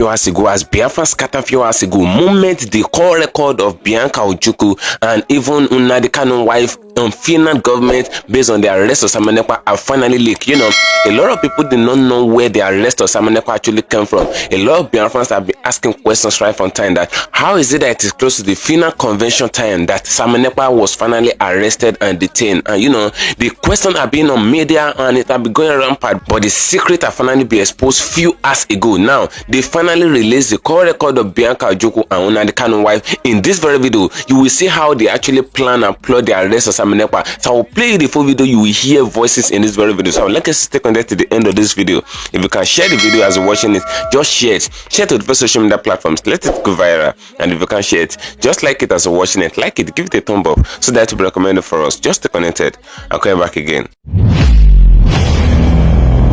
few hours ago, as Biafra scattered few hours ago, moment the call record of Bianca Ojukwu and even nnamdikanu wife on Finland government based on the arrest of Siemon Ekpa are finally leaked. You know, a lot of people did not know where the arrest of Siemon Ekpa actually came from. A lot of Biafrans have been asking questions right from time that how is it that it is close to the Finland convention time that Siemon Ekpa was finally arrested and detained? And you know, the question have been on media and it have been going rampant, but the secret have finally been exposed few hours ago. Now they finally released the call record of Bianca OJUKU and nnamdikanu wife. In this very video, you will see how they actually plan and plot the arrest of Siemon Ekpa. So I will play you the full video. You will hear voices in this very video. So let us stay connected to the end of this video. If you can share the video as you're watching it, just share it. Share it to the first social media platforms. Let it go viral. And if you can share it, just like it as you're watching it. Like it, give it a thumb up so that it will be recommended for us. Just stay connected. I'll come back again.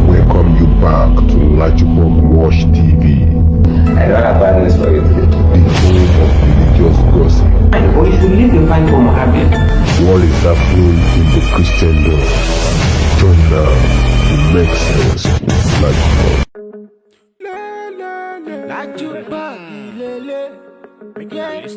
Welcome you back to Ojukwu TV. I don't have bad news for you today. The home of religious gossip. But you should leave the fight for Mohammed. What is happening in the Christendom? Join now to make sense with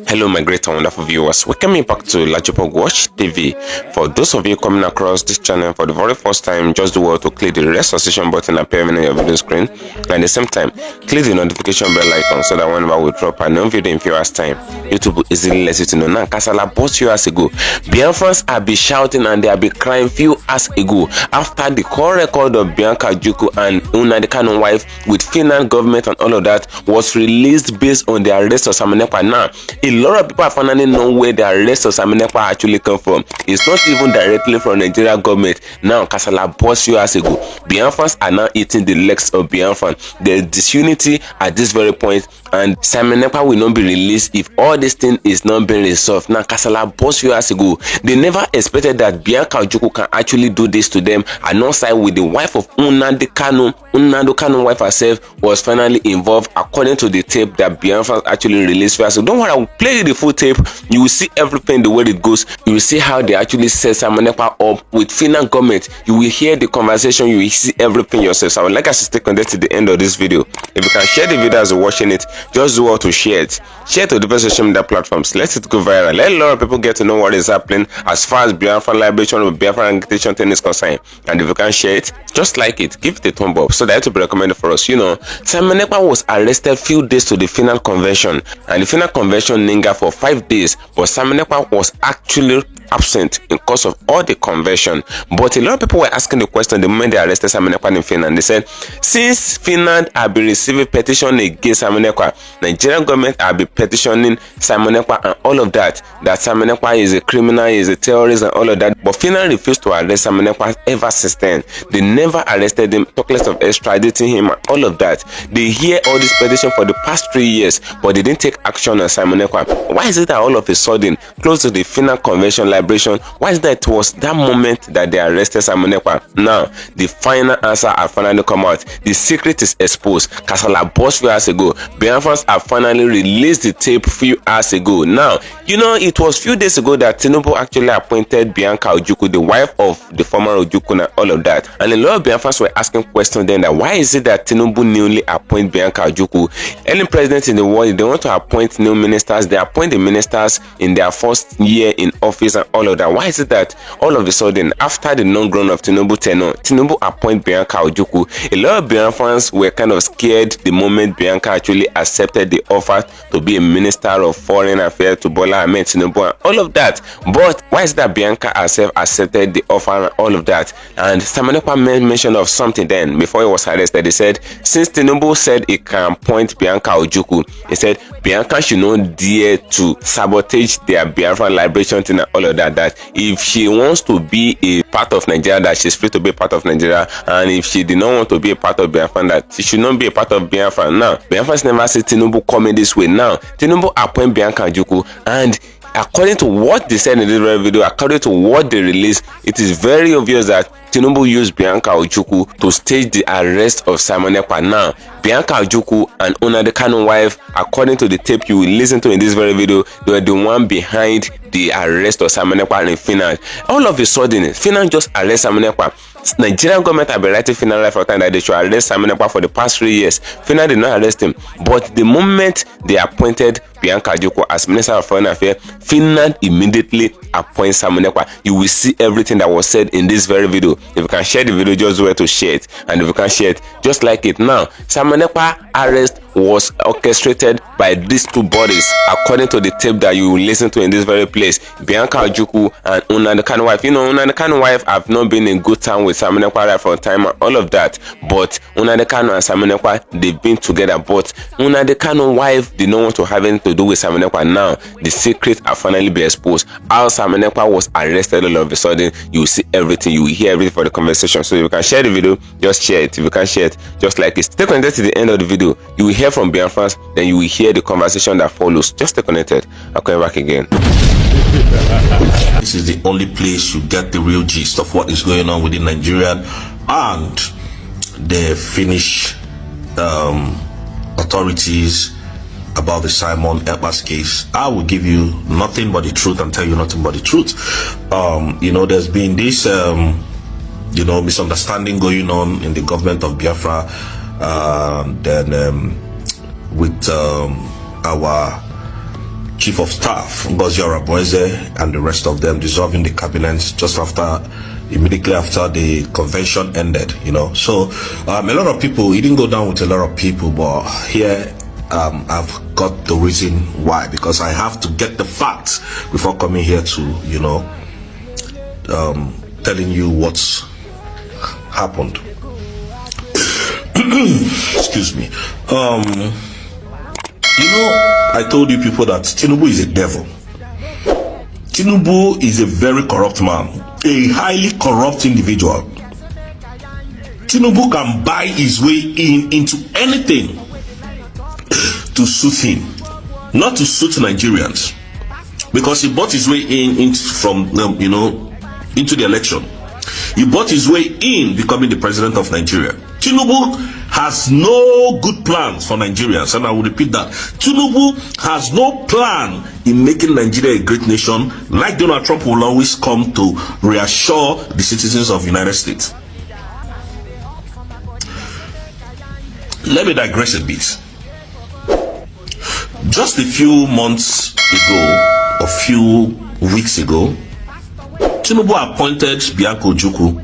Hello my great and wonderful viewers, welcome back to Ojukwu TV. For those of you coming across this channel for the very first time, just do well to click the red subscription button appearing on your video screen, and at the same time click the notification bell icon so that whenever we drop a new video in few hours time, YouTube will easily let you know. Now Kasala bought few hours ago, Biafrans have been shouting and they have been crying few hours ago after the call record of Bianca OJUKU and nnamdikanu wife with Finland government and all of that was released based on the arrest of Siemon Ekpa. Now a lot of people are finally know where the arrest of Siemon Ekpa actually come from. It's not even directly from Nigerian government. Now Kasala bought few hours ago, Biafrans are now eating the legs of Biafran. There's disunity at this very point, and Siemon Ekpa will not be released if all this thing is not being resolved. Now Kasala bought few hours ago, they never expected that Bianca OJUKU can actually do this to them, and not side with the wife of nnamdikanu wife herself was finally involved according to the tape that Biafra actually released first. So don't worry, I will play the full tape. You will see everything the way it goes. You will see how they actually set Siemon Ekpa up with Finland government. You will hear the conversation. You will see everything yourself. So I would like us to stay connected to the end of this video. If you can share the video as you're watching it, just do well to share it. Share it to the best social media platforms. Let it go viral. Let a lot of people get to know what is happening as far as Biafra liberation or Biafra agitation thing is concerned. And if you can share it, just like it, give it a thumb up so that it will be recommended for us. You know, Siemon Ekpa was arrested few days to the Finland convention, and the Finland convention lingered for 5 days, but Siemon Ekpa was actually absent in cause of all the convention. But a lot of people were asking the question the moment they arrested Siemon Ekpa in Finland. They said, since Finland have been receiving petition against Siemon Ekpa, Nigerian government have been petitioning Siemon Ekpa and all of that, that Siemon Ekpa is a criminal, is a terrorist and all of that. But Finland refused to arrest Siemon Ekpa ever since then. They never arrested him, talk less of extraditing him and all of that. They hear all this petition for the past 3 years, but they didn't take action on Siemon Ekpa. Why is it that all of a sudden, close to the Finland convention liberation, why is that it was that moment that they arrested Siemon Ekpa? Now, the final answer has finally come out. The secret is exposed. Kasala bought few hours ago. Biafrans have finally released the tape few hours ago. Now, you know, it was few days ago that Tinubu actually appointed Bianca OJUKU, the wife of the former OJUKU and all of that. And a lot of Biafrans were asking questions then that why is it that Tinubu newly appoint Bianca OJUKU? Any president in the world, they want to appoint new ministers. They appoint the ministers in their first year in office and all of that. Why is it that all of a sudden, after the non-grown of Tinubu tenure, Tinubu appoint Bianca OJUKU? A lot of Biafrans were kind of scared the moment Bianca actually accepted the offer to be a minister of foreign affairs to Bola Ahmed Tinubu and all of that. But why is that Bianca herself accepted the offer and all of that? And Siemon Ekpa made mention of something then before he was arrested. He said, since Tinubu said he can appoint Bianca OJUKU, he said Bianca should not dare to sabotage their Biafra liberation thing and all of that. That if she wants to be a part of Nigeria, that she's free to be a part of Nigeria, and if she did not want to be a part of Biafra, that she should not be a part of Biafra. Now, Biafrans never see Tinubu coming this way. Now, Tinubu appoint Bianca OJUKU, and according to what they said in this video, according to what they released, it is very obvious that Tinubu used Bianca OJUKU to stage the arrest of Siemon Ekpa. Now, Bianca OJUKU and nnamdikanu wife, according to the tape you will listen to in this very video, they were the one behind the arrest of Siemon Ekpa in Finland. All of a sudden, Finland just arrested Siemon Ekpa. Nigerian government have been writing Finland right for time that they should arrest Siemon Ekpa for the past 3 years. Finland did not arrest him, but the moment they appointed Bianca OJUKU as Minister of Foreign Affairs, Finland immediately appoints Siemon Ekpa. You will see everything that was said in this very video. If you can share the video, just where to share it, and if you can share it, just like it now. Siemon Ekpa arrest was orchestrated by these two bodies, according to the tape that you will listen to in this very place. Bianca OJUKU and nnamdikanu wife. You know, nnamdikanu wife have not been in good time with Siemon Ekpa right for a time and all of that, but nnamdikanu and Siemon Ekpa, they've been together, but nnamdikanu wife did not want to have anything to do with Siemon Ekpa. Now the secret are finally be exposed. How Siemon Ekpa was arrested all of a sudden, you will see everything, you will hear everything for the conversation. So if you can share the video, just share it. If you can share it, just like it. Stay connected to the end of the video. You will hear from Biafrans, then you will hear the conversation that follows. Just stay connected. I'll come back again. This is the only place you get the real gist of what is going on within Nigerian and the Finnish authorities about the Siemon Ekpa's case. I will give you nothing but the truth and tell you nothing but the truth. You know, there's been this you know, misunderstanding going on in the government of Biafra, with our Chief of Staff, Ngozi Oronigwe, and the rest of them dissolving the cabinet just immediately after the convention ended, you know. So a lot of people, it didn't go down with a lot of people, but here I've got the reason why, because I have to get the facts before coming here to, you know, telling you what's happened. Excuse me. You know, I told you people that Tinubu is a devil. Tinubu is a very corrupt man, a highly corrupt individual. Tinubu can buy his way into anything to suit him, not to suit Nigerians, because he bought his way in from you know, into the election. He bought his way in becoming the president of Nigeria. Tinubu has no good plans for Nigerians, and I will repeat that. Tinubu has no plan in making Nigeria a great nation, like Donald Trump will always come to reassure the citizens of the United States. Let me digress a bit. Just a few months ago, a few weeks ago, Tinubu appointed Bianca OJUKU,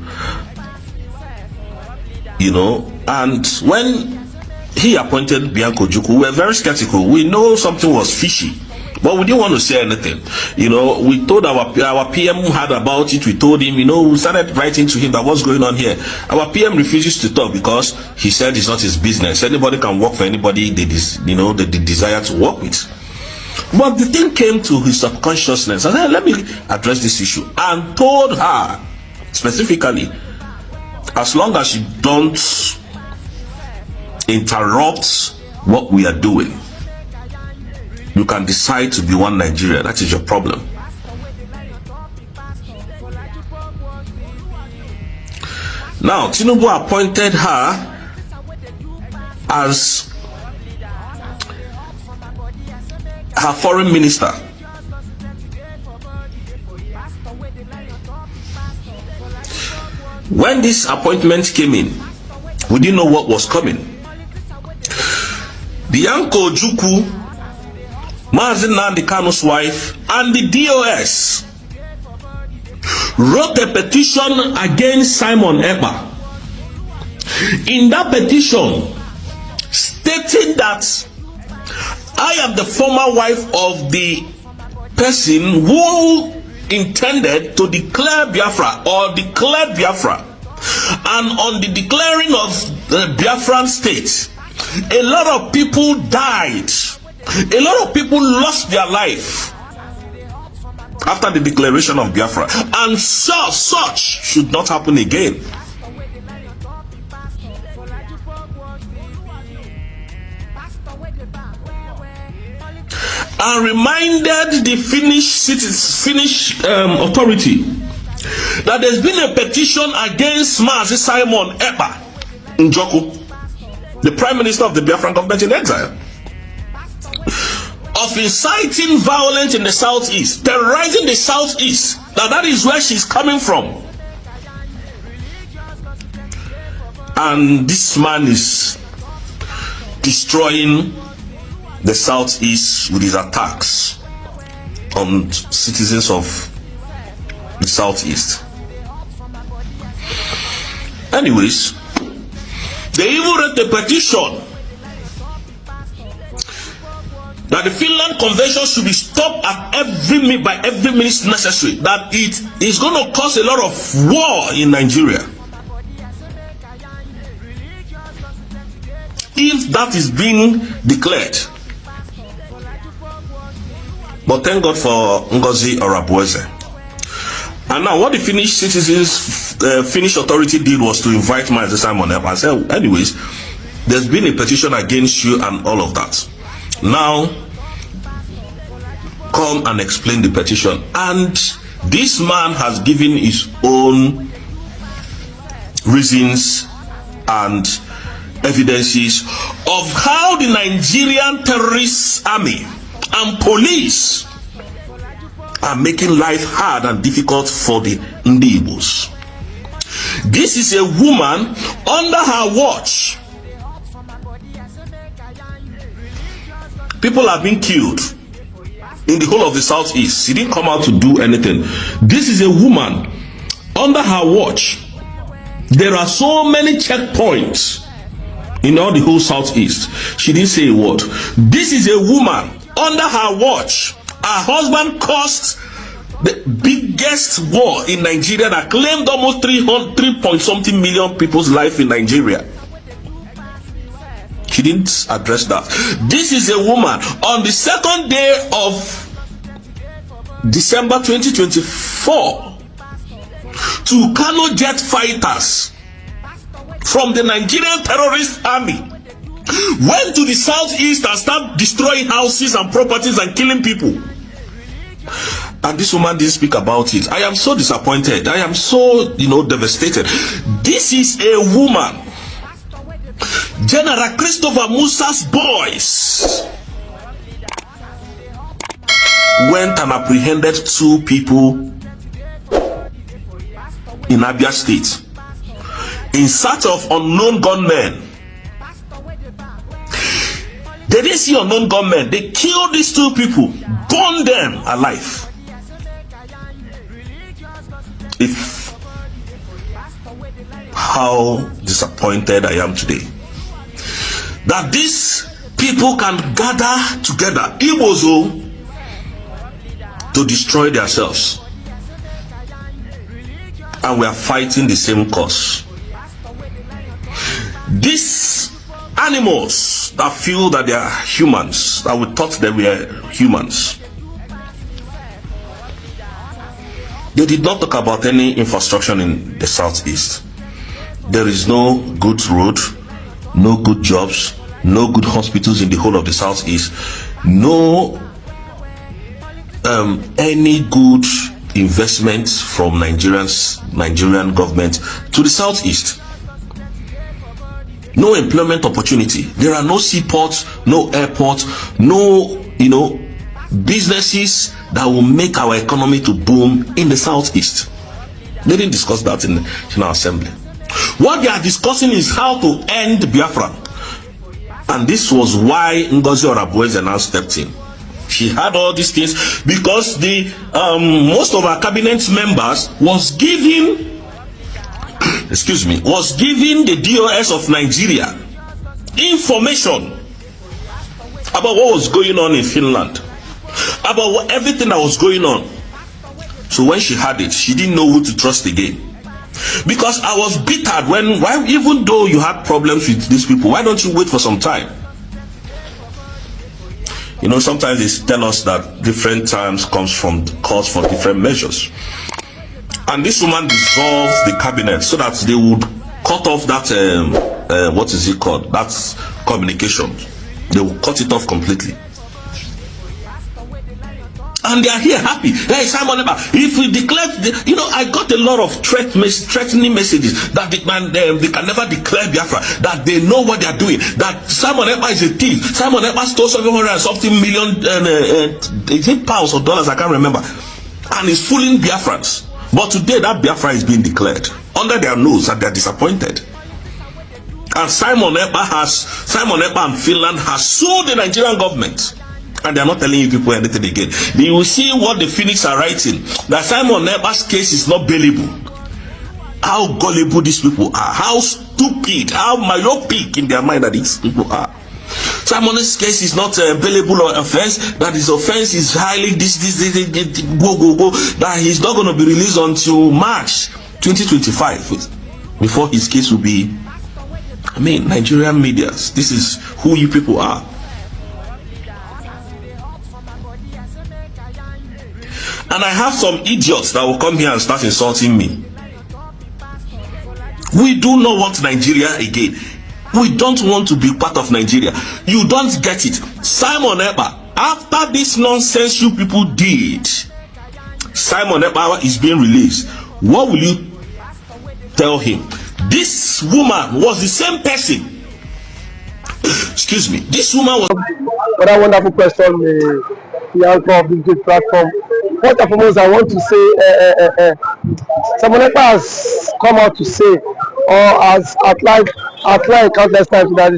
you know, and when he appointed Bianca OJUKU, we were very skeptical. We know something was fishy, but we didn't want to say anything. You know, we told our PM who heard about it, we told him, you know, we started writing to him that what's going on here. Our PM refuses to talk because he said it's not his business. Anybody can work for anybody they desire to work with. But the thing came to his subconsciousness. I said, let me address this issue, and told her specifically, as long as you don't interrupt what we are doing, you can decide to be one Nigeria. That is your problem. Now, Tinubu appointed her as her foreign minister. When this appointment came in, we didn't know what was coming. Bianca OJUKU, nnamdikanu's wife, and the DOS wrote a petition against Siemon Ekpa. In that petition, stating that I am the former wife of the person who intended to declare Biafra or declared Biafra, and on the declaring of the Biafran state, a lot of people died, a lot of people lost their life after the declaration of Biafra, and such should not happen again. And reminded the Finnish authority that there's been a petition against Siemon Ekpa Ojukwu, the Prime Minister of the Biafran government in exile, of inciting violence in the southeast, terrorizing the southeast. Now that is where she's coming from. And this man is destroying the Southeast with his attacks on citizens of the Southeast. Anyways, they even read the petition that the Finland Convention should be stopped at by every means necessary, that it is going to cause a lot of war in Nigeria. If that is being declared. But thank God for Ngozi Orabueze. And now what the Finnish Finnish authority did was to invite Master Siemon Ekpa and say, anyways, there's been a petition against you and all of that. Now, come and explain the petition. And this man has given his own reasons and evidences of how the Nigerian terrorist army and police are making life hard and difficult for the Igbos. This is a woman under her watch. People have been killed in the whole of the Southeast. She didn't come out to do anything. This is a woman under her watch. There are so many checkpoints in all the whole Southeast. She didn't say a word. This is a woman under her watch. Her husband caused the biggest war in Nigeria that claimed almost 3.something million people's life in Nigeria. She didn't address that. This is a woman on the second day of December 2024. Two Kano jet fighters from the Nigerian terrorist army went to the Southeast and started destroying houses and properties and killing people. And this woman didn't speak about it. I am so disappointed. I am so, devastated. This is a woman. General Christopher Musa's boys went and apprehended 2 people in Abia State in search of unknown gunmen. They didn't see unknown gunmen. They killed these 2 people, burned them alive. If how disappointed I am today that these people can gather together, Igbos, to destroy themselves, and we are fighting the same cause. These animals that feel that they are humans, that we thought they were humans, they did not talk about any infrastructure in the Southeast. There is no good road, no good jobs, no good hospitals in the whole of the Southeast, no any good investment from Nigerian government to the Southeast. No employment opportunity. There are no seaports, no airports, no businesses that will make our economy to boom in the Southeast. They didn't discuss that in our assembly. What they are discussing is how to end Biafra. And this was why Ngozi Orabueze now stepped in. She had all these things because the most of our cabinet members was giving the DOS of Nigeria information about what was going on in Finland, about everything that was going on. So when she had it, she didn't know who to trust again. Because I was bitter even though you had problems with these people, why don't you wait for some time? Sometimes they tell us that different times calls for different measures. And this woman dissolved the cabinet so that they would cut off that, that communication. They will cut it off completely. And they are here happy. Hey, Siemon Ekpa, if we declare, I got a lot of threatening messages that they can never declare Biafra, that they know what they are doing, that Siemon Ekpa is a thief. Siemon Ekpa stole 700 something million is it pounds or dollars, I can't remember, and is fooling Biafrans. But today that Biafra is being declared under their nose and they are disappointed. And Siemon Ekpa and Finland has sued the Nigerian government. And they are not telling you people anything again. You will see what the Phoenix are writing, that Siemon Ekpa's case is not bailable. How gullible these people are, how stupid, how myopic in their mind that these people are. Simon's case is not bailable or offense, that his offense is highly go, that he's not going to be released until March 2025 before his case will be. I mean, Nigerian medias, this is who you people are. And I have some idiots that will come here and start insulting me. We do not want Nigeria again. We don't want to be part of Nigeria. You don't get it. Siemon Ekpa, after this nonsense you people did, Siemon Ekpa is being released. What will you tell him? This woman was the same person. Excuse me. This woman was. What a wonderful question, Bianca of this great platform. First and foremost, I want to say, Siemon Ekpa has come out to say, or has outlined countless times that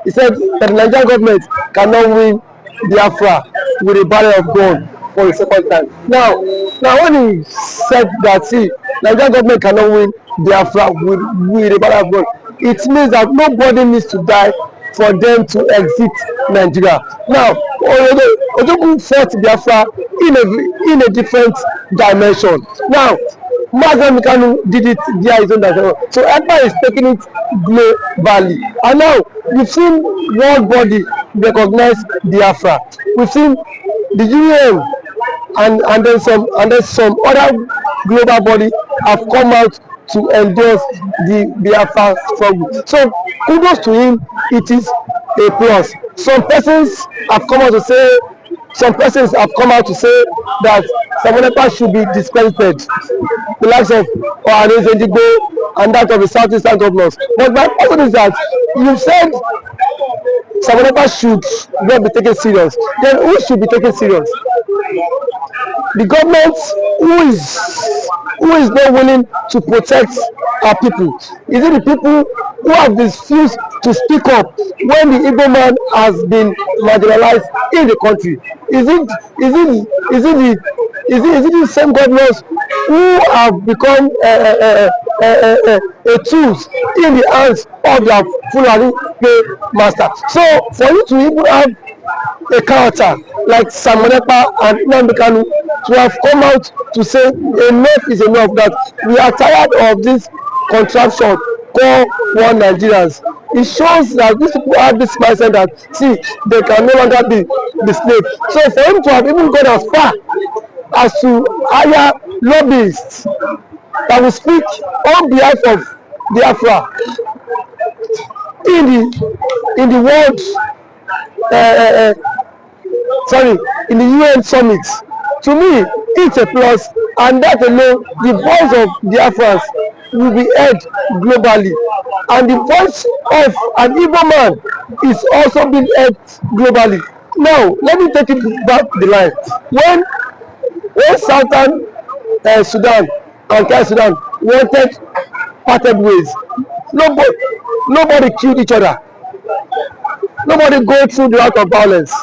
he said that the Nigerian government cannot win Biafra with a barrel of gold for the second time. Now when he said that, see, Nigerian government cannot win Biafra with a barrel of gold, it means that nobody needs to die for them to exit Nigeria. Now, Ojukwu fought Biafra in a different dimension. Now, nnamdikanu did it via his own dimension. So Ekpa is taking it globally. And now we've seen world body recognize Biafra. We've seen the UN and then some other global body have come out to endorse the Biafra struggle. So kudos to him, it is a plus. Some persons have come out to say that Siemon Ekpa should be discredited, the likes of Igbos and that of the southeastern governors. But my question is that you said Siemon Ekpa should not be taken serious. Then who should be taken serious? The government who is not willing to protect our people? Is it the people who have refused to speak up when the Igbo man has been marginalized in the country? Is it the same governors who have become a tools in the hands of their Fulani master? So for you to even have a character like Siemon Ekpa and nnamdikanu to have come out to say enough is enough, that we are tired of this contraption called one Nigerians. It shows that these people have this mindset that, see, they can no longer be the slave. So for him to have even gone as far as to hire lobbyists that will speak on behalf of Biafra in the world, in the UN summit, to me it's a plus, and that alone, the voice of Biafrans will be heard globally, and the voice of an Igbo man is also being heard globally. Now let me take it back the line. When Southern Sudan and South Sudan wanted parted ways, nobody killed each other, nobody go through the route of violence.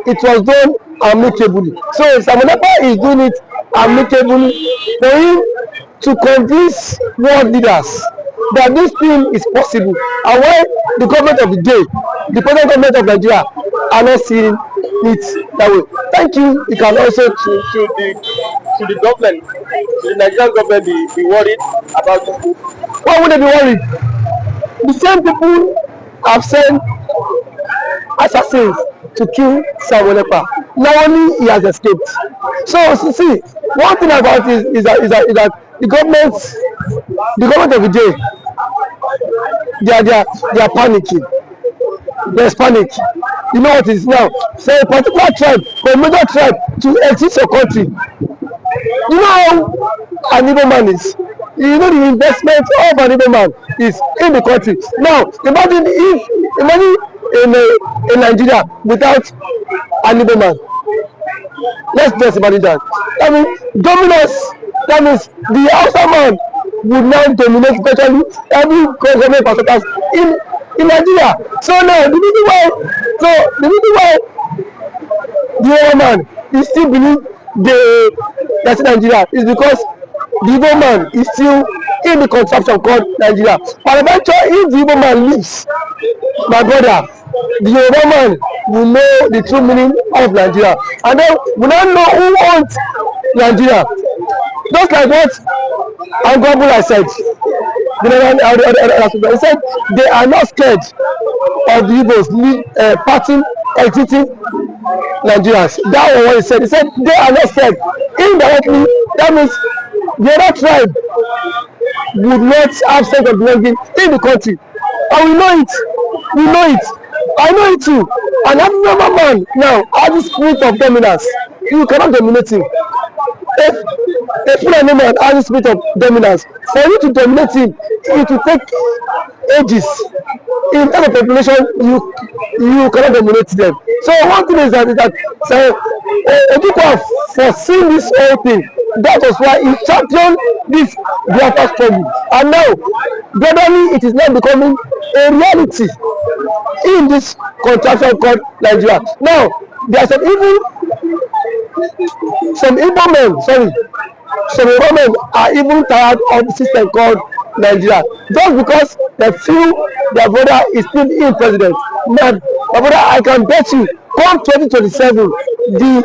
It was done amicably. So Siemon Ekpa is doing it amicably for him to convince world leaders that this thing is possible, and why the government of the day, the present government of Nigeria, are not seeing it that way. Thank you. You can also to the government, to the Nigerian government, be worried about it. Why would they be worried? The same people have sent assassins to kill Siemon Ekpa. Now only he has escaped. So see, one thing about it is that the government of the day, they are panicking. There's panic. You know what it is now? So a particular tribe, or a major tribe, to exit your country. You know how an Igbo man is. You know the investment of an Igbo man is in the country. Now imagine in Nigeria without an Igbo man. Let's just imagine that. I mean, dominance. That means the Hausa man would now dominate virtually every government parastatals in Nigeria. So now the reason why the Igbo man is still believe that's Nigeria is because the Igbo man is still in the contraption called Nigeria. But eventually, if the Igbo man leaves, my brother, the Yoruba man will know the true meaning of Nigeria, and then we don't know who owns Nigeria. Just like what Angobula said, he said they are not scared of the Igbos parting, exiting Nigerians. That was what he said. He said they are not scared. Indirectly, that means the other tribe would not have sense of belonging in the country. And we know it. We know it. I know it too. An African man now has the spirit of dominance. You cannot dominate him. If a Fulani man has the spirit of dominance, for you to dominate him, it will take ages. In terms of population, you cannot dominate them. So one thing is that Ojukwu have foreseen this whole thing. That was why he championed this biafra struggle. And now, gradually, it is now becoming a reality in this contraction called Nigeria. Now, there are some Igbo men are even tired of the system called Nigeria. Just because they feel their brother is still in president. Man, my brother, I can bet you, come 2027, the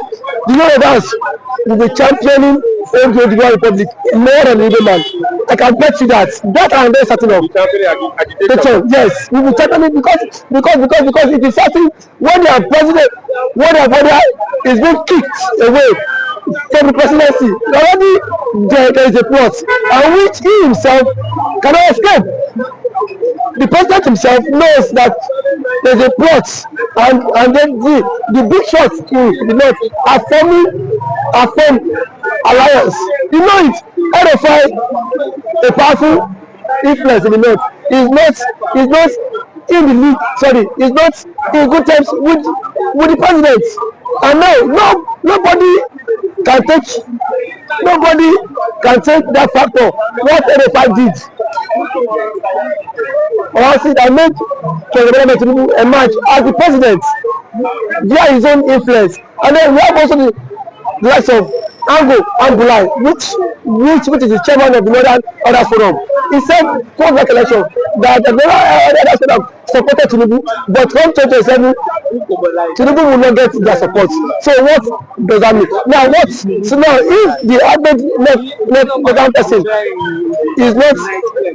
Yorubas will be championing the Republic more than the Igbo man. I can bet you that. That I am very certain of. Yes, we will championing because it is certain when their president, when their brother is being kicked away from the presidency, already there is a plot, and which he himself cannot escape. The president himself knows that there is a plot, and then the big shots in the north are forming alliance. You know it. RFI, a powerful influence in the north, is not in the league. Sorry, is not in good terms with the president. And now nobody can take that factor. What RFI did. I made President Tinubu emerge as the president via his own influence, and then we have also the likes of Angulai, which is the chairman of the Northern Order Forum. He said post that election that the Northern Order Forum supported Tinubu, but from 2027 Tinubu will not get their support. So what does that mean? Now if the average left person is not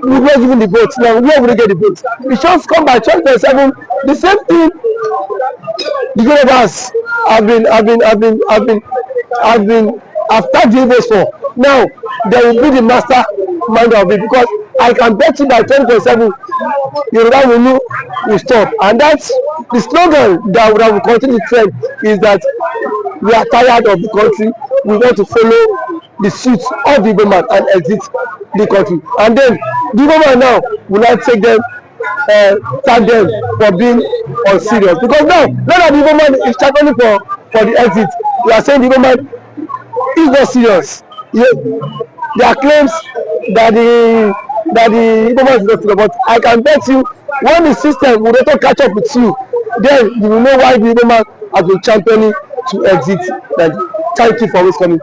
giving the vote, now where will they get the vote? It just come by 2027. The same thing the Yorubas have been after the Igbos for. Now they will be the master mind of it, because I can bet you by 2027 Yoruba will stop, and that's the slogan that will continue to trend, is that we are tired of the country, we want to follow the suit of the Igbo man and exit the country. And then the Igbo man now will not take them thank them for being unserious, because now that the Igbo man is championing for the exit, we are saying the Igbo man is not serious. There are claims that the Igbo man is not serious, but I can bet you when the system will not catch up with you, then you will know why the Igbo man has been championing to exit. Thank you for always coming.